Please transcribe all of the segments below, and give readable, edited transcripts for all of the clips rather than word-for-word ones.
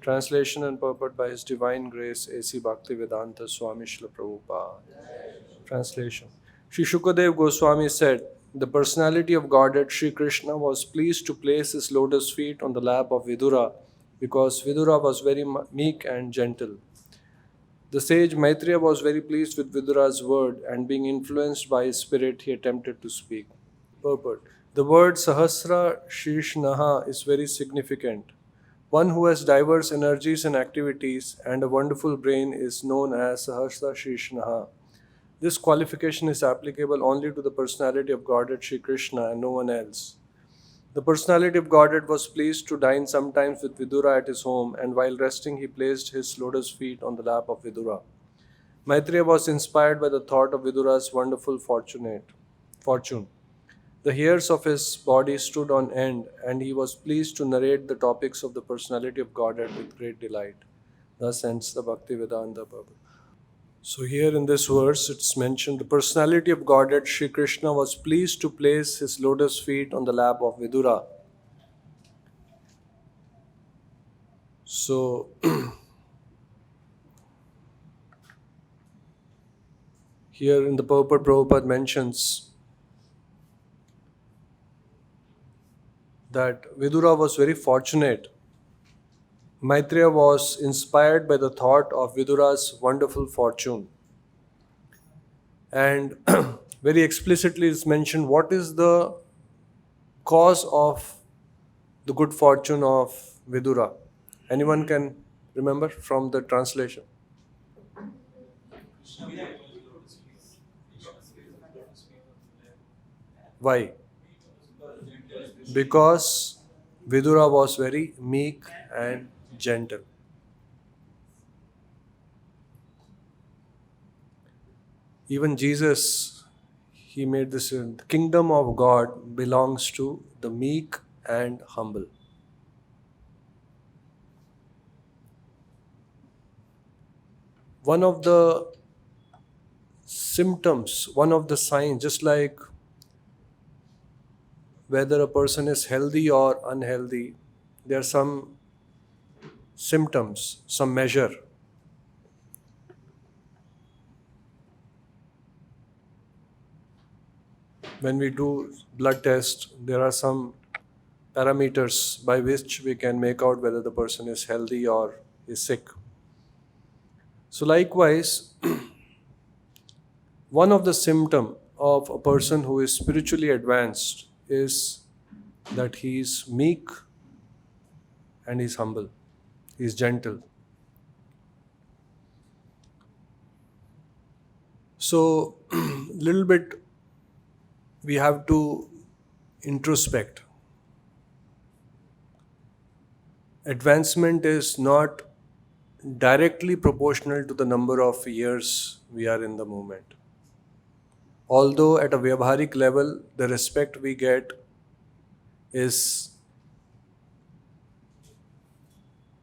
Translation and purport by His Divine Grace A.C. Bhaktivedanta Swami Srila Prabhupada. Translation. Sri Shukadev Goswami said, the personality of Godhead Sri Krishna was pleased to place his lotus feet on the lap of Vidura because Vidura was very meek and gentle. The sage Maitreya was very pleased with Vidura's word and being influenced by his spirit, he attempted to speak. Purport. The word Sahasra Shishnaha is very significant. One who has diverse energies and activities and a wonderful brain is known as Sahasra Shishnaha. This qualification is applicable only to the personality of Godhead Sri Krishna and no one else. The personality of Godhead was pleased to dine sometimes with Vidura at his home, and while resting he placed his lotus feet on the lap of Vidura. Maitreya was inspired by the thought of Vidura's wonderful fortune. The hairs of his body stood on end, and he was pleased to narrate the topics of the personality of Godhead with great delight. Thus ends the Bhaktivedanta Prabhu. So here in this verse it's mentioned the personality of Godhead Sri Krishna was pleased to place his lotus feet on the lap of Vidura. So here in the purport Prabhupada mentions that Vidura was very fortunate. Maitreya was inspired by the thought of Vidura's wonderful fortune. And very explicitly is mentioned what is the cause of the good fortune of Vidura. Anyone can remember from the translation? Why? Because Vidura was very meek and gentle. Even Jesus, he made this, the kingdom of God belongs to the meek and humble. One of the symptoms, one of the signs, just like whether a person is healthy or unhealthy, there are some symptoms, some measure. When we do blood test, there are some parameters by which we can make out whether the person is healthy or is sick. So likewise, one of the symptoms of a person who is spiritually advanced is that he is meek and he is humble, he is gentle. So, little bit we have to introspect. Advancement is not directly proportional to the number of years we are in the movement. Although at a vyavharik level, the respect we get is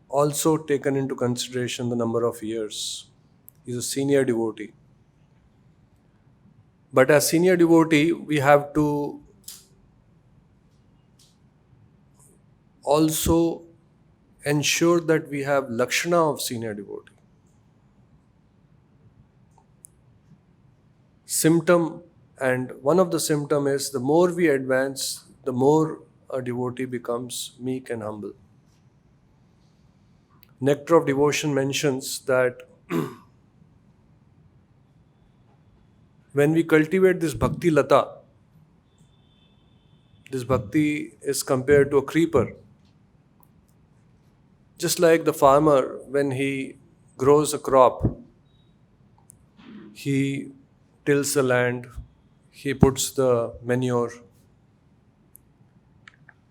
also taken into consideration the number of years. He is a senior devotee. But as senior devotee, we have to also ensure that we have lakshana of senior devotee. Symptom, and one of the symptom is the more we advance, the more a devotee becomes meek and humble. Nectar of Devotion mentions that when we cultivate this bhakti lata, this bhakti is compared to a creeper. Just like the farmer, when he grows a crop, he tills the land, he puts the manure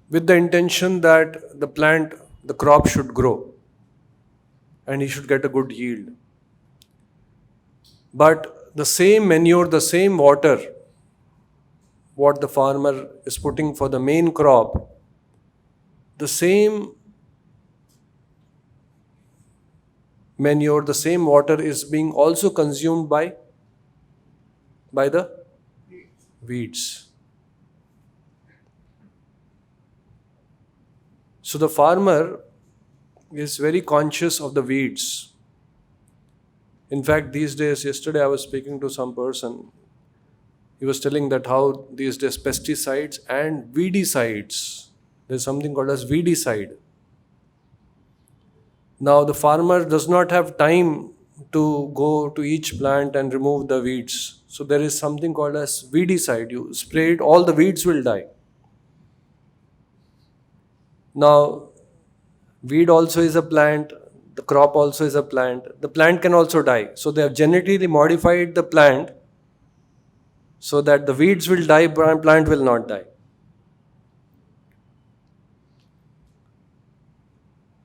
with the intention that the plant, the crop should grow and he should get a good yield. But the same manure, the same water, what the farmer is putting for the main crop, the same manure, the same water is being also consumed by the weeds. So the farmer is very conscious of the weeds. In fact, these days, yesterday I was speaking to some person. He was telling that how these days pesticides and weedicides, there's something called as weedicide. Now the farmer does not have time to go to each plant and remove the weeds. So there is something called as weedicide. You spray it, all the weeds will die. Now, weed also is a plant, the crop also is a plant. The plant can also die. So they have genetically modified the plant so that the weeds will die, plant will not die.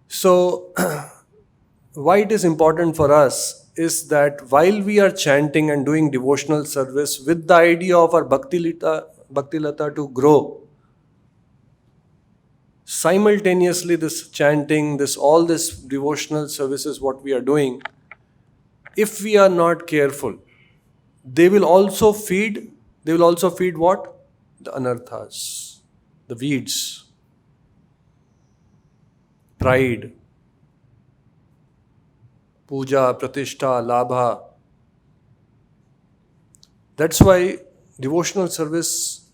So, why it is important for us is that while we are chanting and doing devotional service with the idea of our Bhakti Lata to grow, simultaneously this chanting, all this devotional services what we are doing, if we are not careful, they will also feed what? The anarthas, the weeds, pride, puja, pratishtha, labha. That's why devotional service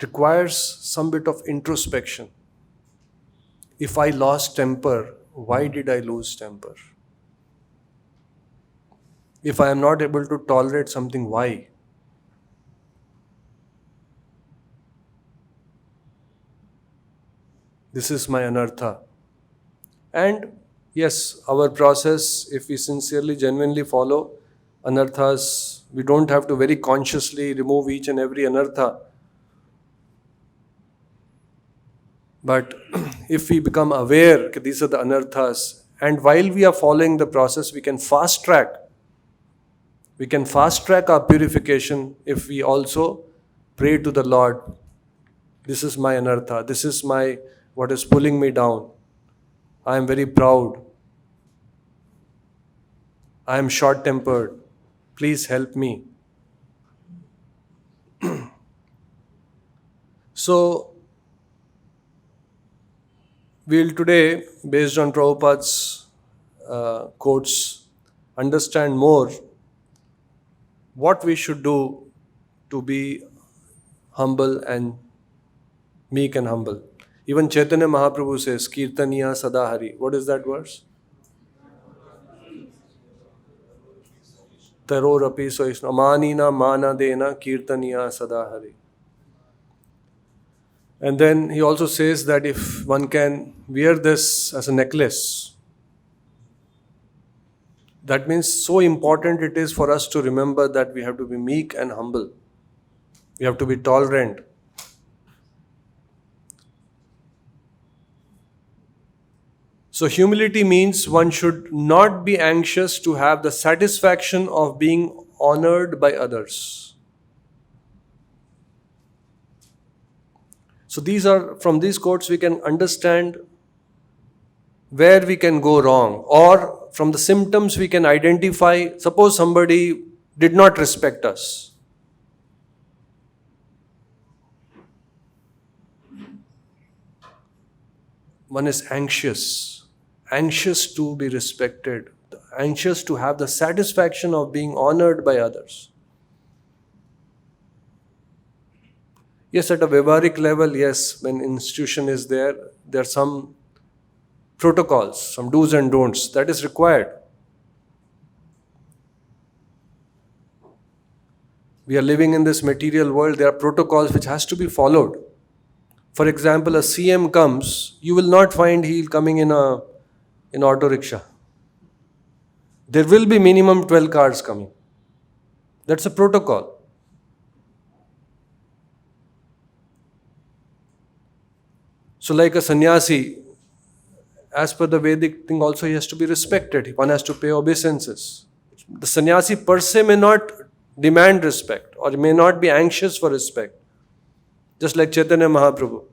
requires some bit of introspection. If I lost temper, why did I lose temper? If I am not able to tolerate something, why? This is my anartha. And yes, our process, if we sincerely, genuinely follow anarthas, we don't have to very consciously remove each and every anartha. But if we become aware that these are the anarthas, and while we are following the process, we can fast track our purification if we also pray to the Lord. This is my anartha. This is what is pulling me down. I am very proud. I am short-tempered. Please help me. So, we'll today, based on Prabhupada's quotes, understand more what we should do to be humble and meek and humble. Even Chaitanya Mahaprabhu says, Kirtaniya Sadahari. What is that verse? Tarorapi soisna amanina mana dena kirtaniya sadahari. And then he also says that if one can wear this as a necklace, that means so important it is for us to remember that we have to be meek and humble. We have to be tolerant. So humility means one should not be anxious to have the satisfaction of being honored by others. So from these quotes we can understand where we can go wrong, or from the symptoms we can identify. Suppose somebody did not respect us. One is anxious to be respected, anxious to have the satisfaction of being honored by others. Yes, at a Vyavaharik level, yes, when institution is there are some protocols, some do's and don'ts that is required. We are living in this material world, there are protocols which has to be followed. For example, a CM comes, you will not find he coming in auto rickshaw. There will be minimum 12 cars coming. That's a protocol. So like a sannyasi, as per the Vedic thing also he has to be respected. One has to pay obeisances. The sannyasi per se may not demand respect or may not be anxious for respect. Just like Chaitanya Mahaprabhu.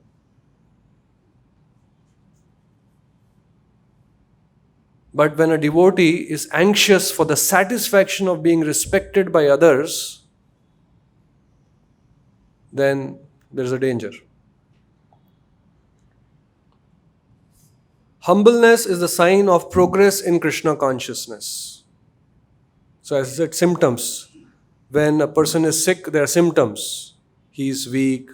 But when a devotee is anxious for the satisfaction of being respected by others, then there is a danger. Humbleness is the sign of progress in Krishna consciousness. So as I said, symptoms. When a person is sick, there are symptoms. He is weak.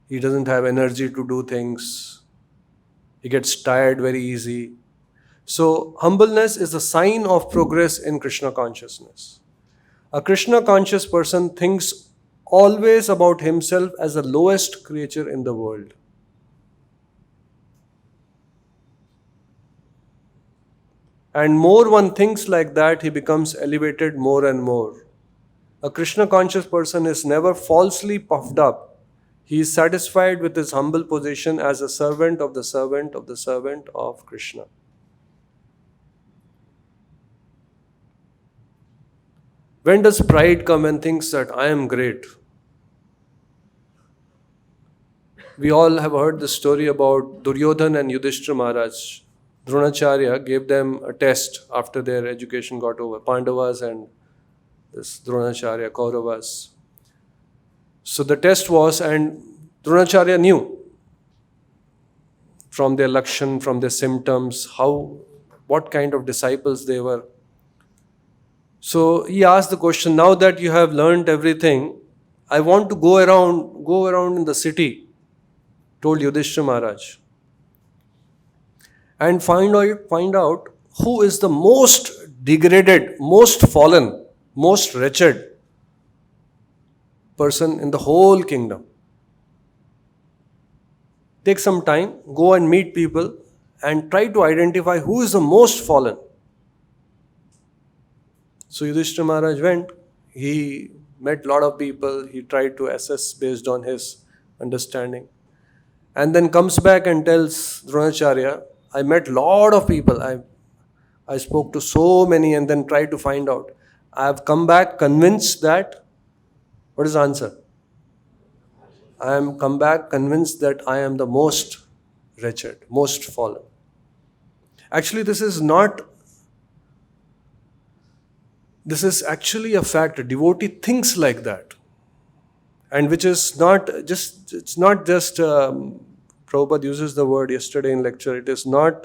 He doesn't have energy to do things. He gets tired very easy. So humbleness is a sign of progress in Krishna consciousness. A Krishna conscious person thinks always about himself as the lowest creature in the world. And more one thinks like that, he becomes elevated more and more. A Krishna conscious person is never falsely puffed up. He is satisfied with his humble position as a servant of the servant of the servant of Krishna. When does pride come and thinks that I am great? We all have heard the story about Duryodhan and Yudhishthira Maharaj. Dronacharya gave them a test after their education got over. Pandavas and this Dronacharya, Kauravas. So the test was, and Dronacharya knew from their lakshan, from their symptoms, what kind of disciples they were. So he asked the question, now that you have learned everything, I want to go around in the city, told Yudhishthira Maharaj, and find out who is the most degraded, most fallen, most wretched person in the whole kingdom. Take some time, go and meet people and try to identify who is the most fallen. So Yudhishthira Maharaj went, he met a lot of people, he tried to assess based on his understanding. And then comes back and tells Dronacharya, I met a lot of people, I spoke to so many and then tried to find out. I have come back convinced that, what is the answer? I am come back convinced that I am the most wretched, most fallen. Actually, this is actually a fact. A devotee thinks like that. And which is not just, it's not just, Prabhupada uses the word yesterday in lecture, it is not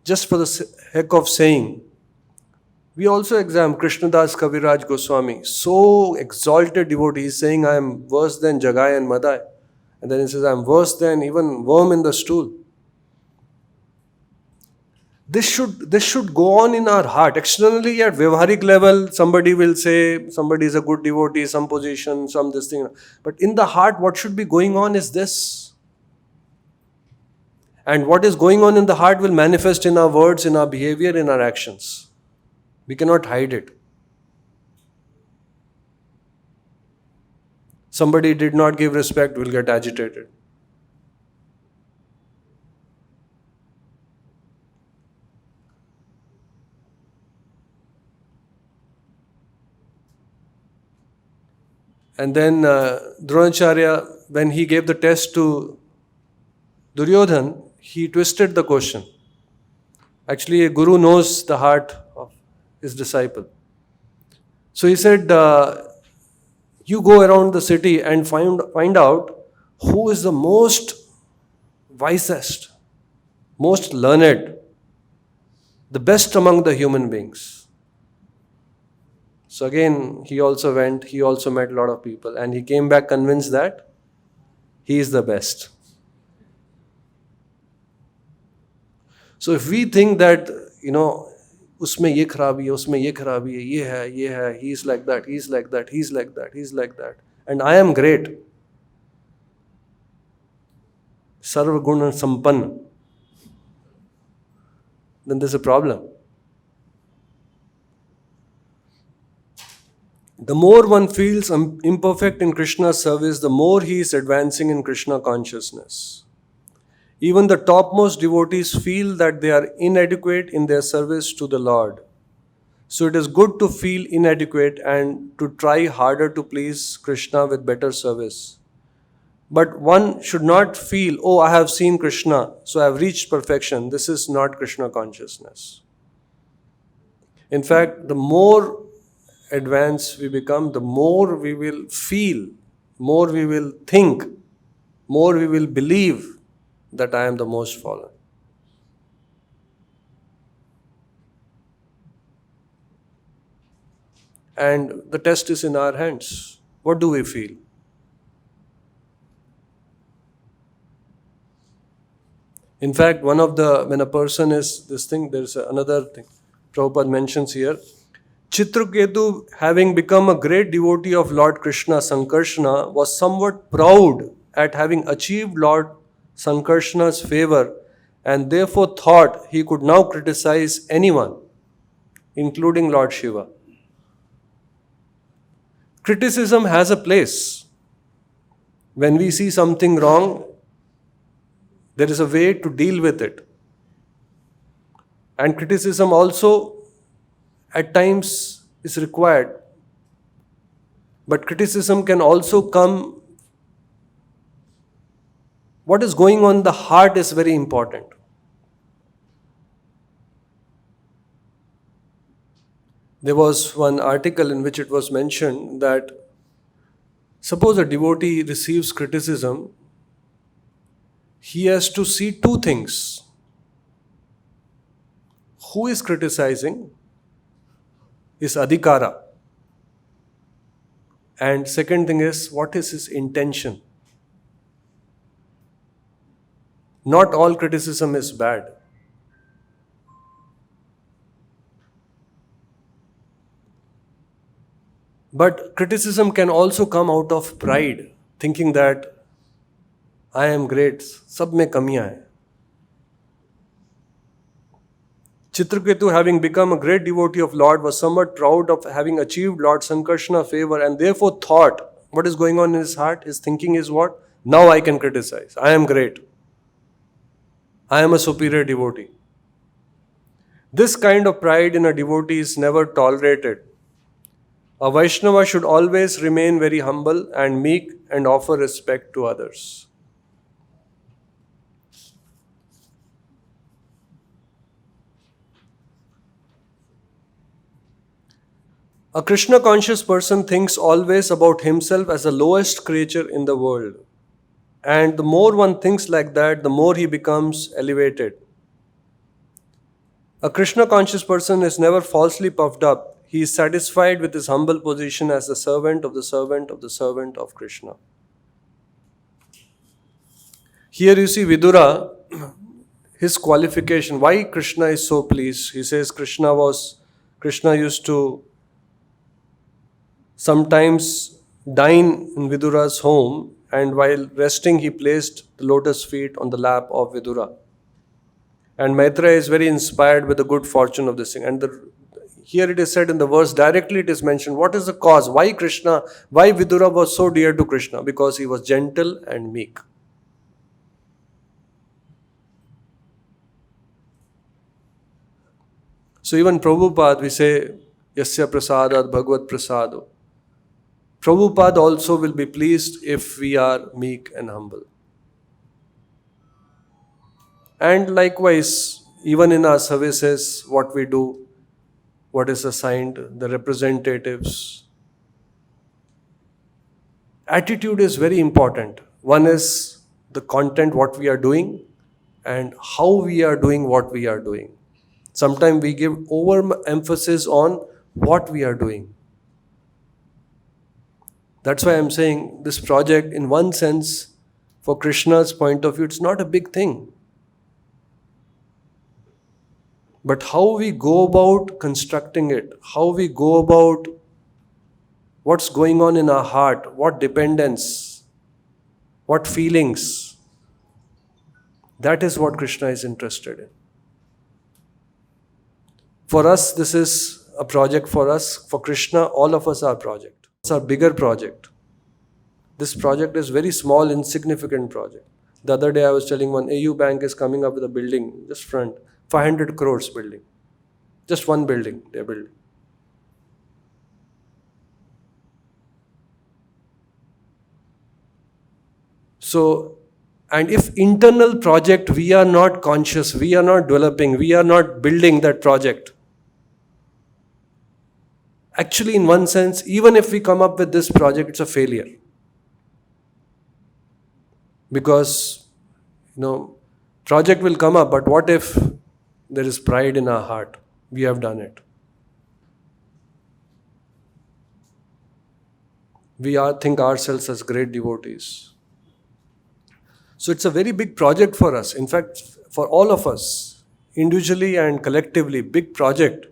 just for the heck of saying. We also examine Krishnadas Kaviraj Goswami, so exalted devotee, he's saying I am worse than Jagai and Madai. And then he says I am worse than even worm in the stool. This should go on in our heart. Externally, at Vyavaharik level, somebody will say, somebody is a good devotee, some position, some this thing. But in the heart, what should be going on is this. And what is going on in the heart will manifest in our words, in our behavior, in our actions. We cannot hide it. Somebody did not give respect, will get agitated. And then Dronacharya, when he gave the test to Duryodhan, he twisted the question. Actually, a guru knows the heart of his disciple. So he said, you go around the city and find out who is the most wisest, most learned, the best among the human beings. So again, he also went, he also met a lot of people, and he came back convinced that he is the best. So if we think that, usme ye kharabi hai, usme ye kharabi hai, ye hai, he's like that, he's like that, he's like that, he's like that, and I am great, sarva guna sampann, then there's a problem. The more one feels imperfect in Krishna's service, the more he is advancing in Krishna consciousness. Even the topmost devotees feel that they are inadequate in their service to the Lord. So it is good to feel inadequate and to try harder to please Krishna with better service. But one should not feel, oh, I have seen Krishna, so I have reached perfection. This is not Krishna consciousness. In fact, the more advanced we become, the more we will feel, more we will think more we will believe that I am the most fallen. And the test is in our hands. What do we feel? In fact, when a person is this thing, there's another thing Prabhupada mentions here. Chitraketu, having become a great devotee of Lord Krishna, Sankarshana, was somewhat proud at having achieved Lord Sankarshana's favor and therefore thought he could now criticize anyone, including Lord Shiva. Criticism has a place. When we see something wrong, there is a way to deal with it. And criticism also at times is required. But criticism can also come. What is going on in the heart is very important. There was one article in which it was mentioned that suppose a devotee receives criticism, he has to see two things. Who is criticizing? Is adhikara. And second thing is, what is his intention? Not all criticism is bad. But criticism can also come out of pride, thinking that I am great, sab mein kamiyan hai. Chitraketu, having become a great devotee of Lord, was somewhat proud of having achieved Lord Sankarshana favor and therefore thought, what is going on in his heart? His thinking is what? Now I can criticize. I am great. I am a superior devotee. This kind of pride in a devotee is never tolerated. A Vaishnava should always remain very humble and meek and offer respect to others. A Krishna conscious person thinks always about himself as the lowest creature in the world. And the more one thinks like that, the more he becomes elevated. A Krishna conscious person is never falsely puffed up. He is satisfied with his humble position as the servant of the servant of the servant of Krishna. Here you see Vidura, his qualification. Why Krishna is so pleased? He says Krishna used to sometimes dine in Vidura's home, and while resting he placed the lotus feet on the lap of Vidura. And Maitreya is very inspired with the good fortune of this thing. And here it is said in the verse, directly it is mentioned, what is the cause? Why Vidura was so dear to Krishna? Because he was gentle and meek. So even Prabhupada, we say, Yasya prasadat bhagavat prasado. Prabhupada also will be pleased if we are meek and humble. And likewise, even in our services, what we do, what is assigned, the representatives. Attitude is very important. One is the content, what we are doing, and how we are doing what we are doing. Sometimes we give overemphasis on what we are doing. That's why I'm saying this project, in one sense, for Krishna's point of view, it's not a big thing. But how we go about constructing it, how we go about what's going on in our heart, what dependence, what feelings, that is what Krishna is interested in. For us, this is a project for us. For Krishna, all of us are project. It's our bigger project. This project is very small, insignificant project. The other day I was telling one, AU Bank is coming up with a building, just front, 500 crores building. Just one building they're building. So, and if internal project we are not conscious, we are not developing, we are not building that project, actually in one sense, even if we come up with this project, it's a failure. Because, project will come up, but what if there is pride in our heart? We have done it. We think ourselves as great devotees. So it's a very big project for us. In fact, for all of us, individually and collectively, big project.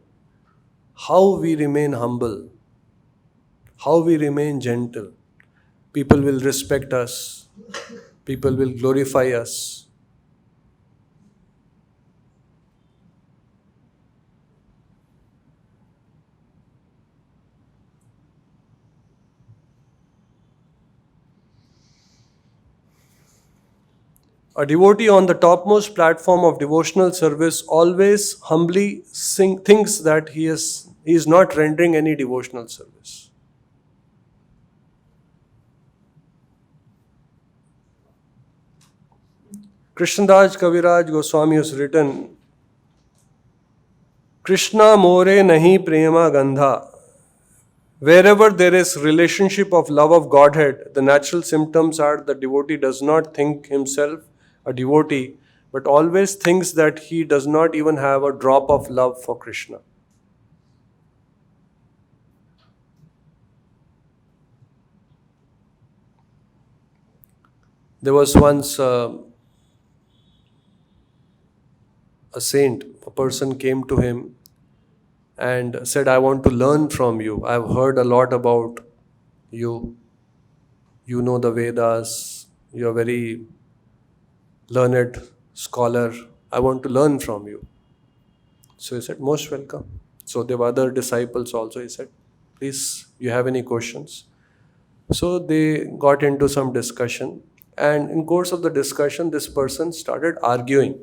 How we remain humble, how we remain gentle. People will respect us, people will glorify us. A devotee on the topmost platform of devotional service always humbly thinks that he is not rendering any devotional service. Krishnadas Kaviraj Goswami has written, Krishna more nahi prema gandha. Wherever there is relationship of love of Godhead, the natural symptoms are the devotee does not think himself a devotee, but always thinks that he does not even have a drop of love for Krishna. There was once a saint, a person came to him and said, I want to learn from you. I've heard a lot about you. You know the Vedas. You're very learned scholar. I want to learn from you. So he said, most welcome. So there were other disciples also. He said, please, you have any questions? So they got into some discussion. And in course of the discussion, this person started arguing.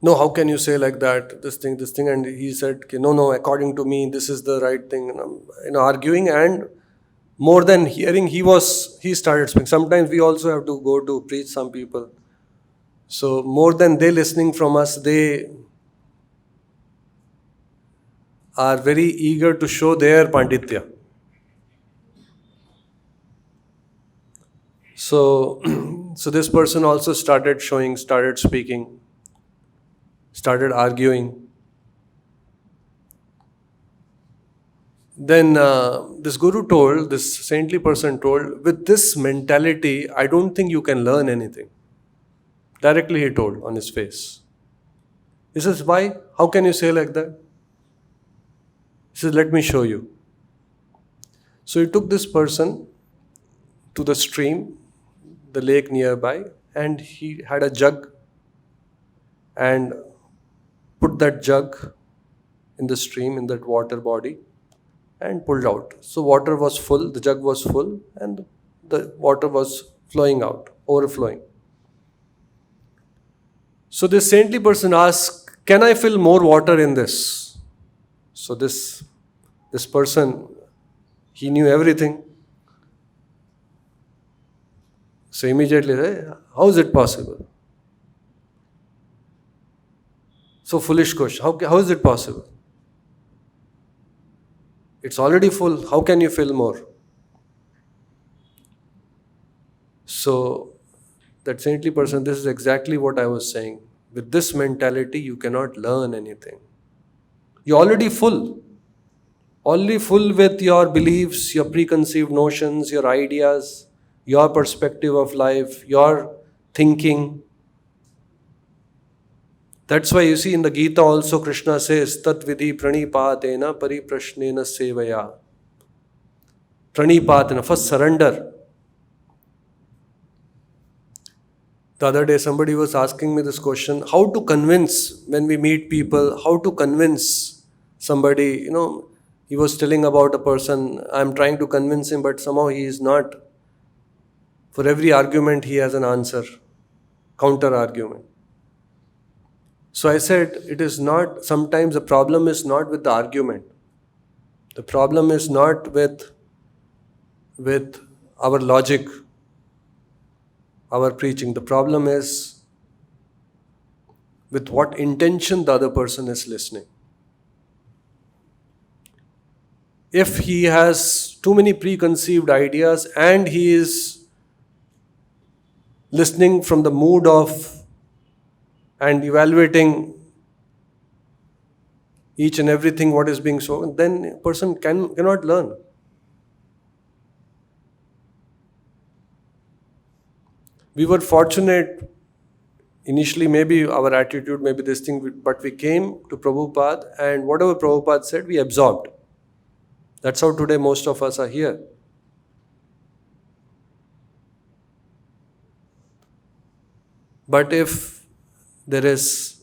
No, how can you say like that? This thing. And he said, no, according to me, this is the right thing. And arguing, and more than hearing, he started speaking. Sometimes we also have to go to preach some people. So more than they listening from us, they are very eager to show their panditya. So this person also started speaking, started arguing. Then this saintly person told, with this mentality, I don't think you can learn anything. Directly he told on his face. He says, why? How can you say like that? He says, let me show you. So he took this person to the stream, the lake nearby, and he had a jug and put that jug in the stream, in that water body, and pulled out. So water was full, the jug was full, and the water was flowing out, overflowing. So this saintly person asked, can I fill more water in this? So this person, he knew everything. So immediately, how is it possible? So foolish question. How is it possible? It's already full. How can you fill more? So that saintly person, this is exactly what I was saying. With this mentality, you cannot learn anything. You're already full. Already full with your beliefs, your preconceived notions, your ideas, your perspective of life, your thinking. That's why you see in the Gita also Krishna says, Tat vidhi pranipatena pariprashnena sevaya. Pranipatena, first surrender. The other day somebody was asking me this question, how to convince when we meet people, how to convince somebody, he was telling about a person, I'm trying to convince him, but somehow he is not. For every argument he has an answer, counter argument. So I said, sometimes the problem is not with the argument. The problem is not with our logic, our preaching. The problem is with what intention the other person is listening. if he has too many preconceived ideas and he is listening from the mood of and evaluating each and everything what is being spoken, then a person cannot learn. We were fortunate initially, maybe our attitude, maybe this thing, but we came to Prabhupada and whatever Prabhupada said, we absorbed. That's how today most of us are here. But if there is,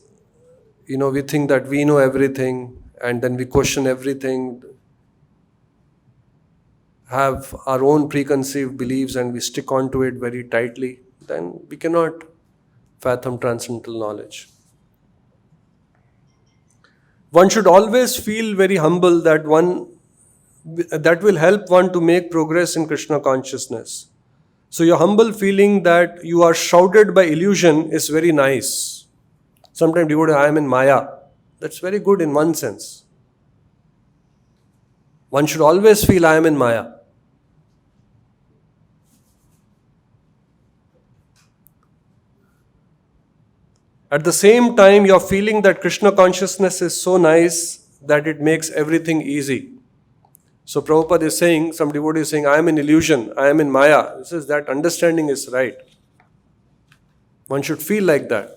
we think that we know everything and then we question everything, have our own preconceived beliefs and we stick on to it very tightly, then we cannot fathom transcendental knowledge. One should always feel very humble that will help one to make progress in Krishna consciousness. So your humble feeling that you are shrouded by illusion is very nice. Sometimes devotee, I am in Maya. That's very good in one sense. One should always feel I am in Maya. At the same time, you're feeling that Krishna consciousness is so nice that it makes everything easy. So Prabhupada is saying, some devotee is saying, I am in illusion, I am in Maya. He says that understanding is right. One should feel like that.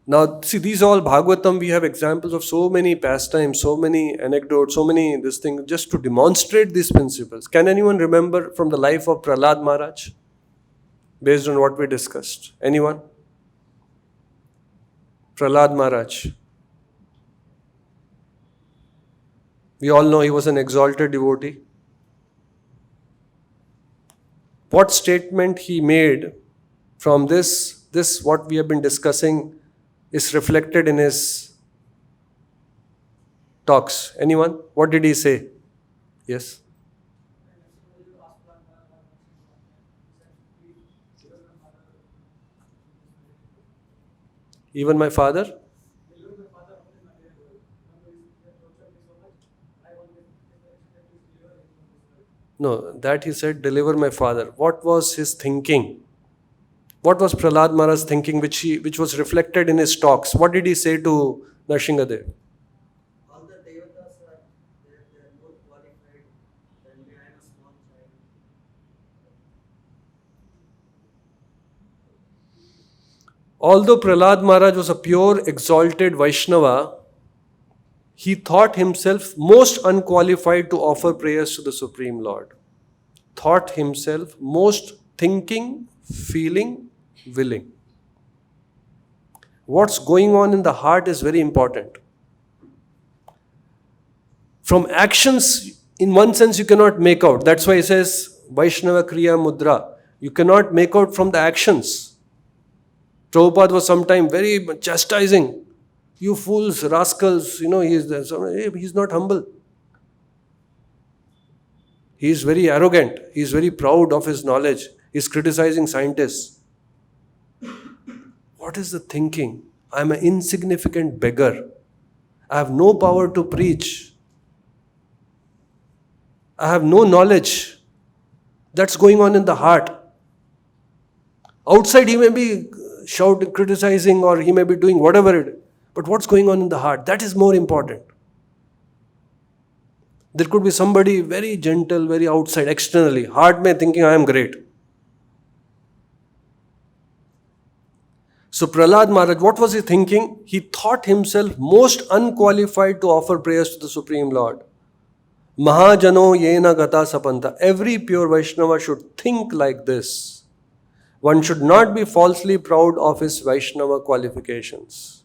Now, see, these all Bhagavatam, we have examples of so many pastimes, so many anecdotes, so many this thing, just to demonstrate these principles. Can anyone remember from the life of Prahlad Maharaj? Based on what we discussed. Anyone? Prahlad Maharaj. We all know he was an exalted devotee. What statement he made from this what we have been discussing is reflected in his talks. Anyone? What did he say? Yes? Even my father? No, that he said, deliver my father. What was his thinking? What was Prahlad Maharaj's thinking which was reflected in his talks? What did he say to Narsinghadev? All the devatas are they're more qualified than me. I am a small child. Although Prahlad Maharaj was a pure, exalted Vaishnava, he thought himself most unqualified to offer prayers to the Supreme Lord. Thought himself most thinking, feeling, willing. What's going on in the heart is very important. From actions, in one sense, you cannot make out. That's why he says, Vaishnava Kriya Mudra. You cannot make out from the actions. Prabhupada was sometimes very chastising. You fools, rascals, he's not humble. He is very arrogant. He is very proud of his knowledge. He is criticizing scientists. What is the thinking? I am an insignificant beggar. I have no power to preach. I have no knowledge. That's going on in the heart. Outside he may be shouting, criticizing, or he may be doing whatever it is. But what's going on in the heart? That is more important. There could be somebody very gentle, very outside, externally. Heart may thinking, I am great. So Prahlad Maharaj, what was he thinking? He thought himself most unqualified to offer prayers to the Supreme Lord. Mahajano yena gata sapanta. Every pure Vaishnava should think like this. One should not be falsely proud of his Vaishnava qualifications.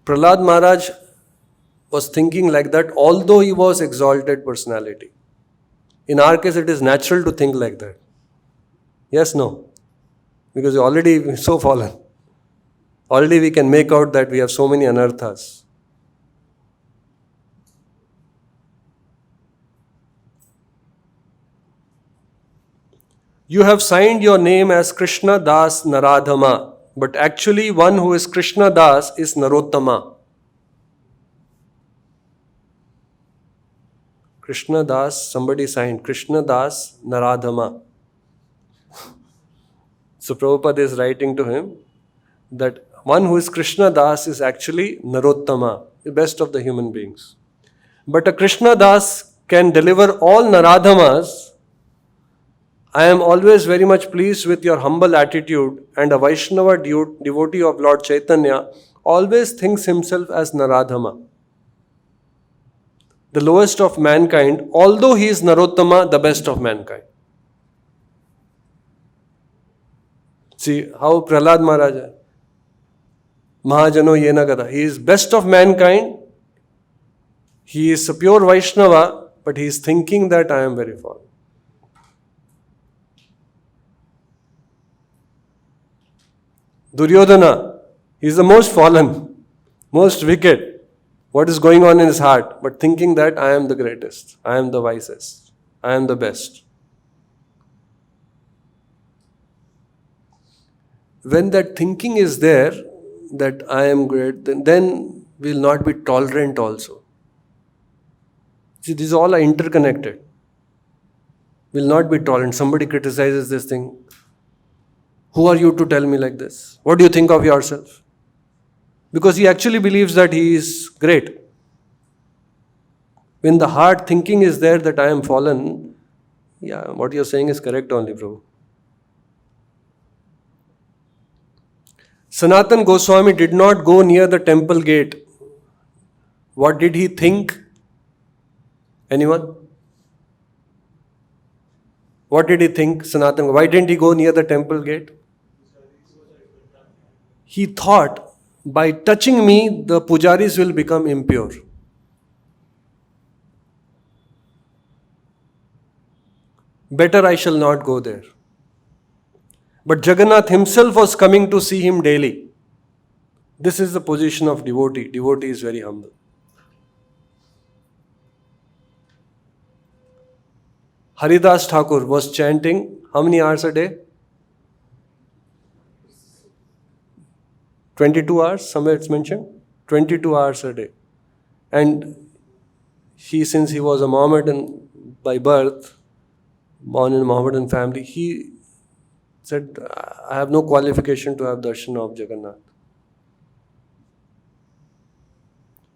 Prahlad Maharaj was thinking like that, although he was exalted personality. In our case, it is natural to think like that. Yes, no? Because you're already so fallen. Already we can make out that we have so many anarthas. You have signed your name as Krishna Das Naradhama. But actually one who is Krishna Das is Narottama. Krishna Das, somebody signed Krishna Das Naradhama. So Prabhupada is writing to him that one who is Krishna Das is actually Narottama, the best of the human beings. But a Krishna Das can deliver all Naradhamas. I am always very much pleased with your humble attitude, and a Vaishnava devotee of Lord Chaitanya always thinks himself as Naradhama, the lowest of mankind, although he is Narottama, the best of mankind. See how Prahlad Maharaj, Mahajano Yena Katha, he is best of mankind, he is a pure Vaishnava, but he is thinking that I am very fallen. Duryodhana, he is the most fallen, most wicked. What is going on in his heart? But thinking that I am the greatest, I am the wisest, I am the best. When that thinking is there, that I am great, then we will not be tolerant also. See, these all are interconnected. We will not be tolerant. Somebody criticizes this thing. Who are you to tell me like this? What do you think of yourself? Because he actually believes that he is great. When the heart thinking is there that I am fallen, yeah, what you are saying is correct only, Prabhu. Sanatan Goswami did not go near the temple gate. What did he think? Anyone? What did he think, Sanatan? Why didn't he go near the temple gate? He thought, by touching me, the pujaris will become impure. Better I shall not go there. But Jagannath himself was coming to see him daily. This is the position of devotee. Devotee is very humble. Haridas Thakur was chanting how many hours a day? 22 hours, somewhere it's mentioned. 22 hours a day. And since he was a Mohammedan by birth, born in a Mohammedan family, he said, I have no qualification to have darshan of Jagannath.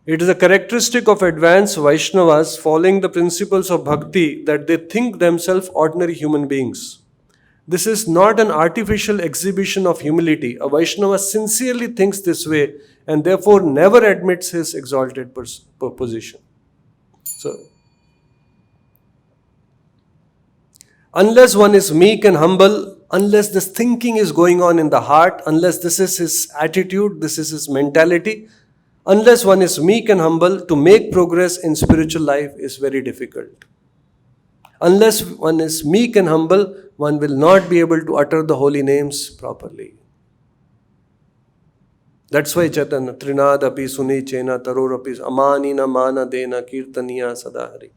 It is a characteristic of advanced Vaishnavas following the principles of bhakti that they think themselves ordinary human beings. This is not an artificial exhibition of humility. A Vaishnava sincerely thinks this way and therefore never admits his exalted position. So, unless one is meek and humble, unless this thinking is going on in the heart, unless this is his attitude, this is his mentality, unless one is meek and humble, to make progress in spiritual life is very difficult. Unless one is meek and humble, one will not be able to utter the holy names properly. That's why Chaitanya, Trinad api suni chena taror api amanina mana dena kirtaniya sadahari.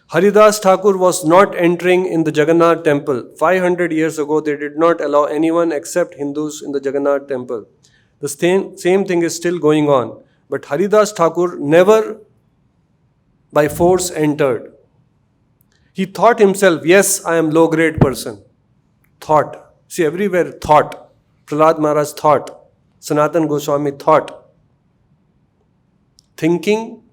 Haridas Thakur was not entering in the Jagannath temple. 500 years ago, they did not allow anyone except Hindus in the Jagannath temple. The same thing is still going on. But Haridas Thakur never by force entered. He thought himself, yes, I am low-grade person. Thought. See, everywhere thought. Prahlad Maharaj thought. Sanatan Goswami thought. Thinking.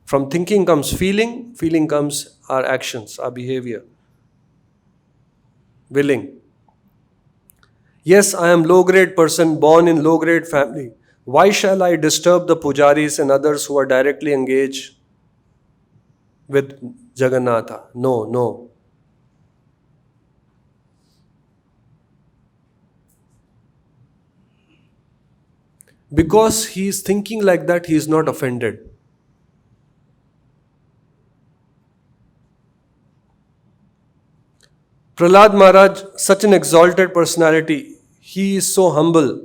From thinking comes feeling. Feeling comes our actions, our behavior. Willing. Yes, I am low-grade person born in low-grade family. Why shall I disturb the pujaris and others who are directly engaged with Jagannatha? No. Because he is thinking like that, he is not offended. Prahlad Maharaj, such an exalted personality, he is so humble.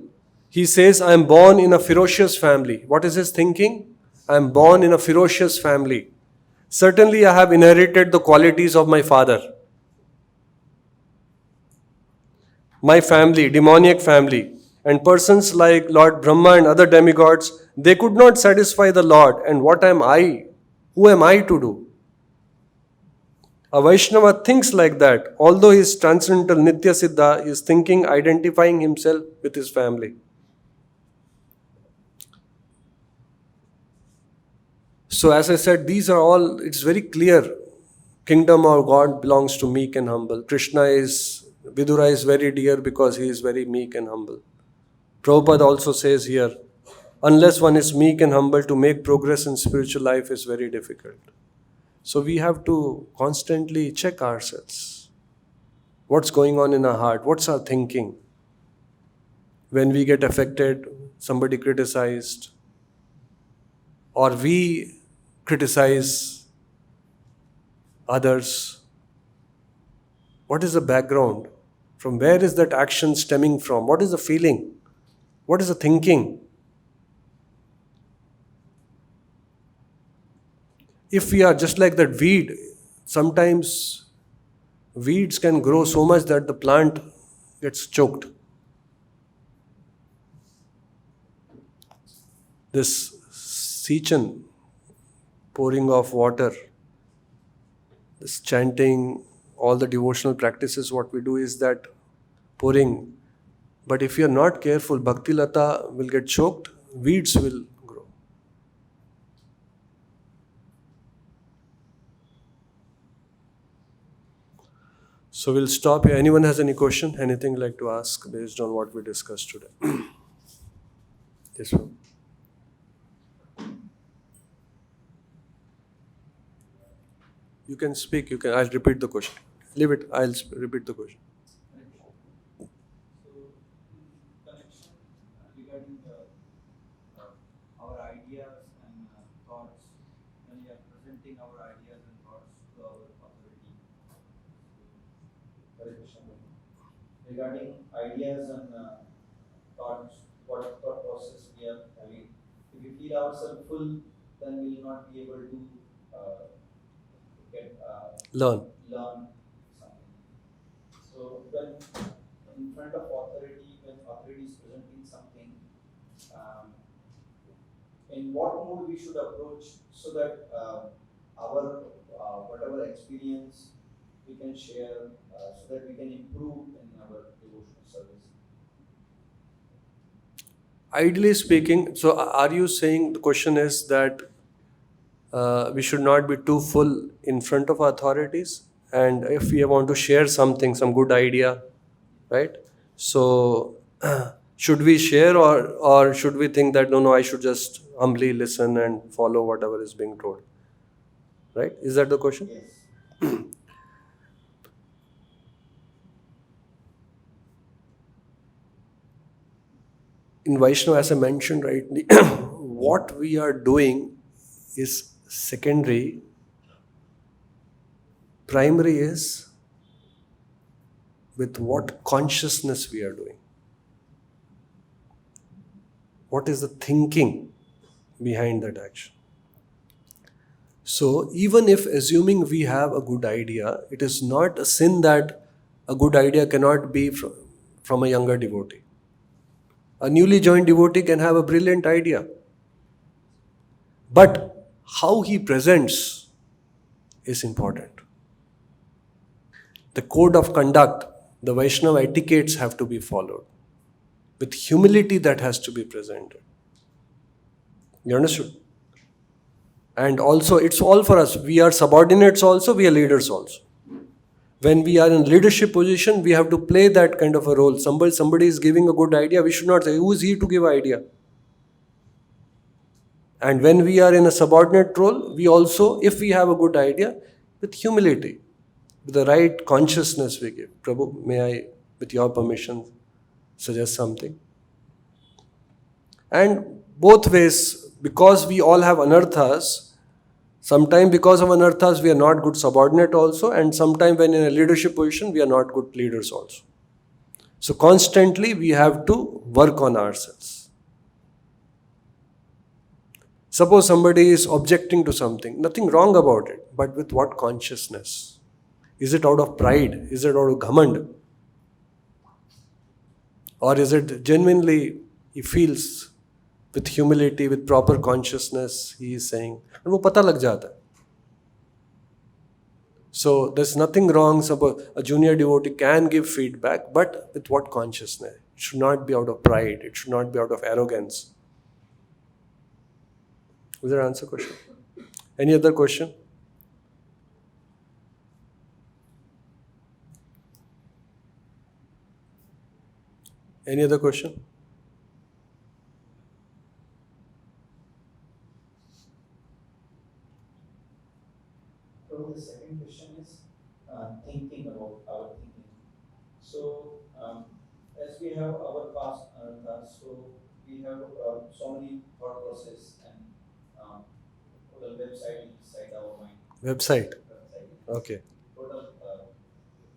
He says, I am born in a ferocious family. What is his thinking? I am born in a ferocious family. Certainly I have inherited the qualities of my father. my family, demoniac family, and persons like Lord Brahma and other demigods, they could not satisfy the Lord. And what am I? Who am I to do? A Vaishnava thinks like that. Although he is transcendental Nitya Siddha, he is thinking, identifying himself with his family. So as I said, these are all, it's very clear. Kingdom of God belongs to meek and humble. Vidura is very dear because he is very meek and humble. Prabhupada also says here, unless one is meek and humble, to make progress in spiritual life is very difficult. So we have to constantly check ourselves. What's going on in our heart? What's our thinking? When we get affected, somebody criticized, or we criticize others, what is the background? From where is that action stemming from? What is the feeling? What is the thinking? If we are just like that weed, sometimes weeds can grow so much that the plant gets choked. This sechan, pouring of water, this chanting, all the devotional practices, what we do is that pouring. But if you are not careful, Bhakti Lata will get choked, weeds will grow. So we'll stop here. Anyone has any question? Anything like to ask based on what we discussed today? Yes, sir. You can speak. I'll repeat the question. Leave it. I'll repeat the question. So, connection regarding our ideas and thoughts, when we are presenting our ideas and thoughts to our authority. Hare Krishna. Regarding ideas and thoughts, what thought process we are having. If we feel ourselves full, then we will not be able to Learn. something. So when in front of authority, when authority is presenting something, in what mode we should approach so that our whatever experience we can share, so that we can improve in our devotional service. Ideally speaking, so are you saying the question is that we should not be too full in front of authorities, and if we want to share something, some good idea, right? So should we share, or should we think that no, I should just humbly listen and follow whatever is being told? Right? Is that the question? Yes. In Vaishnava, as I mentioned rightly, what we are doing is secondary. Primary is with what consciousness we are doing. What is the thinking behind that action? So even if assuming we have a good idea, it is not a sin that a good idea cannot be from a younger devotee. A newly joined devotee can have a brilliant idea. But how he presents is important. The code of conduct, the Vaishnava etiquettes have to be followed. With humility that has to be presented. You understood? And also, it's all for us. We are subordinates also, we are leaders also. When we are in leadership position, we have to play that kind of a role. Somebody is giving a good idea, we should not say, who is he to give idea? And when we are in a subordinate role, we also, if we have a good idea, with humility, with the right consciousness we give. Prabhu, may I, with your permission, suggest something? And both ways, because we all have anarthas, sometimes because of anarthas we are not good subordinate also, and sometimes when in a leadership position we are not good leaders also. So constantly we have to work on ourselves. Suppose somebody is objecting to something, nothing wrong about it, but with what consciousness? Is it out of pride? Is it out of ghamand? Or is it genuinely he feels with humility, with proper consciousness, he is saying, and वो पता लग जाता है. So there's nothing wrong. Suppose a junior devotee can give feedback, but with what consciousness? It should not be out of pride. It should not be out of arrogance. Does that answer question? Any other question? Any other question? So the second question is thinking about our thinking. So as we have our past anantas, so we have so many thought process and total website inside our mind. Website. Website. Okay. Total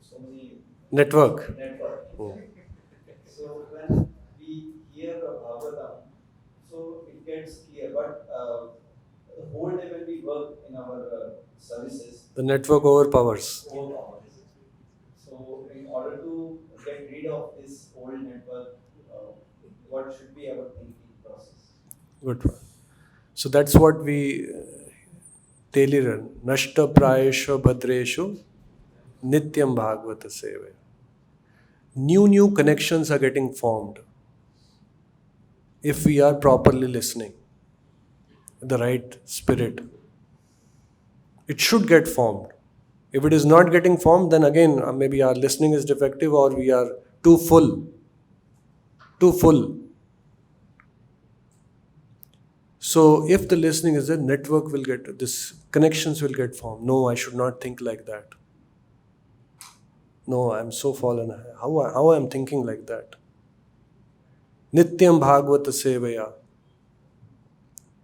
so many Network. network. Oh. So when we hear the bhagavatam, so it gets clear. But the whole day when we work in our services, The network overpowers. overpowers. So in order to get rid of this old network, what should be our thinking process? Good one. So that's what we daily run. Nashta prayeshu bhadreshu nityam bhagavata seva. New connections are getting formed if we are properly listening with the right spirit. It should get formed. If it is not getting formed, then again maybe our listening is defective or we are too full. Too full. So if the listening is there, network will get, this connections will get formed. No, I should not think like that. No, I am so fallen. How I am thinking like that? Nityam bhagavata sevaya.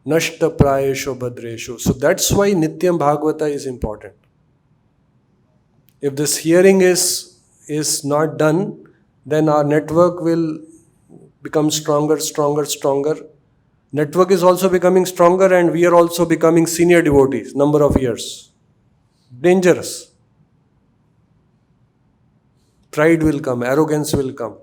Nashta prayeshu bhadreshu. So that's why Nityam Bhagavata is important. If this hearing is not done, then our network will become stronger. Network is also becoming stronger and we are also becoming senior devotees, number of years. Dangerous. Pride will come, arrogance will come.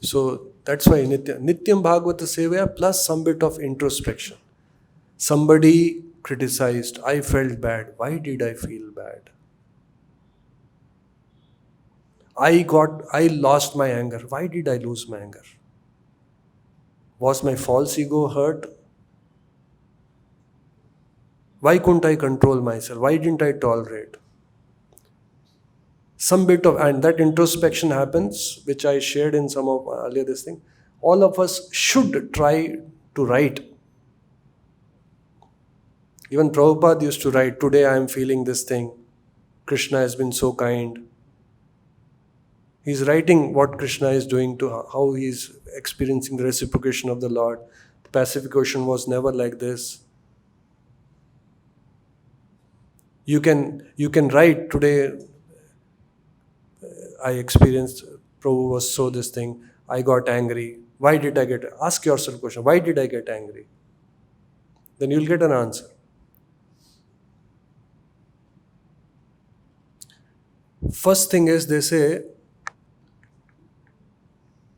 So that's why Nityam Bhagavata Sevaya plus some bit of introspection. Somebody criticized, I felt bad. Why did I feel bad? I lost my anger. Why did I lose my anger? Was my false ego hurt? Why couldn't I control myself? Why didn't I tolerate? Some bit of, and that introspection happens, which I shared in some of earlier this thing. All of us should try to write. Even Prabhupada used to write, today I am feeling this thing. Krishna has been so kind. He's writing what Krishna is doing to how he is experiencing the reciprocation of the Lord. The Pacific Ocean was never like this. You can write today. I experienced Prabhu was so this thing. I got angry. Why did I get? Ask yourself a question. Why did I get angry? Then you'll get an answer. First thing is they say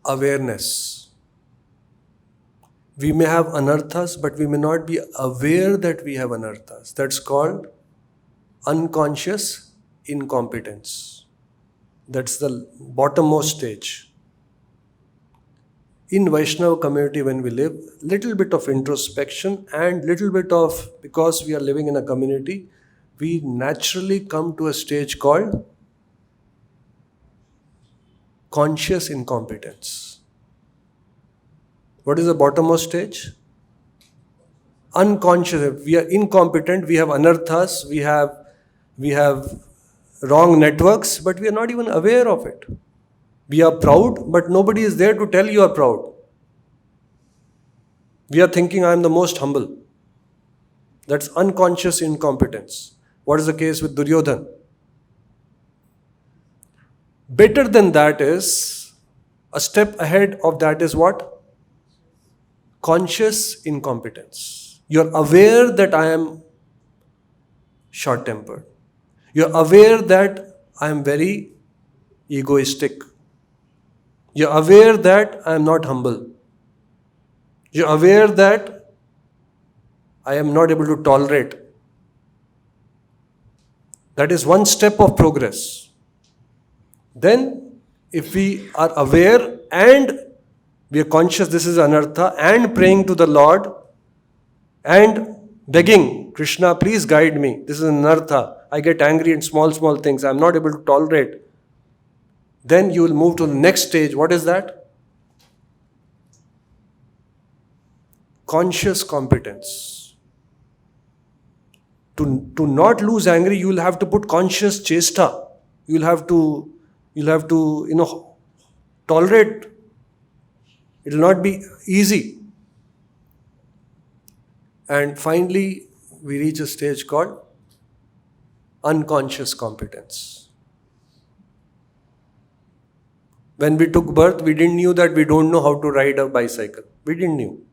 awareness. We may have anarthas, but we may not be aware that we have anarthas. That's called unconscious incompetence. That's the bottommost stage. In Vaishnava community when we live, little bit of introspection and little bit of, because we are living in a community, we naturally come to a stage called conscious incompetence. What is the bottommost stage? Unconscious. We are incompetent, we have anarthas, we have wrong networks, but we are not even aware of it. We are proud, but nobody is there to tell you are proud. We are thinking I am the most humble. That's unconscious incompetence. What is the case with Duryodhana? Better than that is, a step ahead of that is what? Conscious incompetence. You're aware that I am short-tempered. You're aware that I am very egoistic. You're aware that I am not humble. You're aware that I am not able to tolerate. That is one step of progress. Then, if we are aware and we are conscious this is anartha and praying to the Lord and begging, Krishna, please guide me. This is anartha. I get angry in small things. I'm not able to tolerate. Then you will move to the next stage. What is that? Conscious competence. To not lose angry, you will have to put conscious chesta. You'll have to tolerate. It will not be easy. And finally, we reach a stage called unconscious competence. When we took birth, we didn't knew that we don't know how to ride a bicycle. We didn't knew.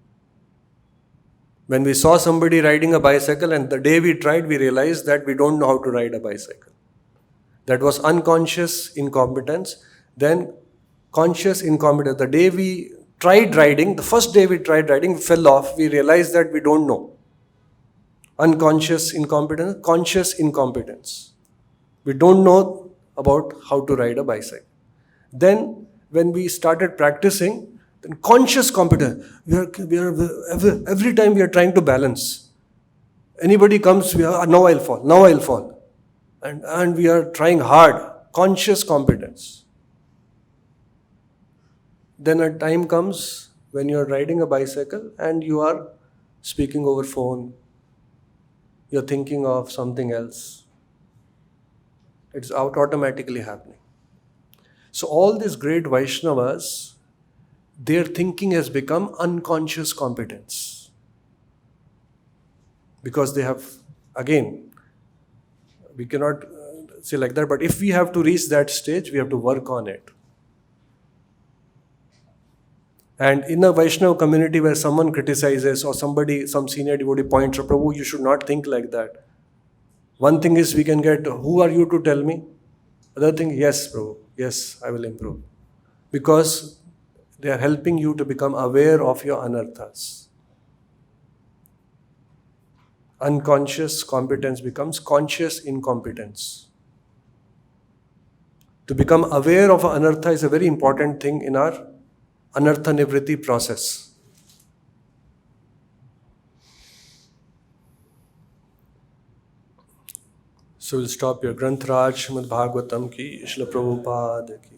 When we saw somebody riding a bicycle and the day we tried, we realized that we don't know how to ride a bicycle. That was unconscious incompetence. Then conscious incompetence. The day we tried riding, the first day we tried riding, we fell off. We realized that we don't know. Unconscious incompetence, conscious incompetence. We don't know about how to ride a bicycle. Then when we started practicing, then conscious competence. Every time we are trying to balance. Anybody comes, now I'll fall. And we are trying hard. Conscious competence. Then a time comes when you are riding a bicycle and you are speaking over phone. You're thinking of something else. It's automatically happening. So all these great Vaishnavas, their thinking has become unconscious competence. Because they have, again, we cannot say like that, but if we have to reach that stage, we have to work on it. And in a Vaishnava community where someone criticizes or some senior devotee points out, Prabhu, you should not think like that. One thing is we can get, who are you to tell me? Other thing, yes, Prabhu, yes, I will improve. Because they are helping you to become aware of your anarthas. Unconscious competence becomes conscious incompetence. To become aware of anartha is a very important thing in our anartha nivritti process. So we'll stop here. Granth Raj, Srimad Bhagavatam ki, Srila Prabhupada ki.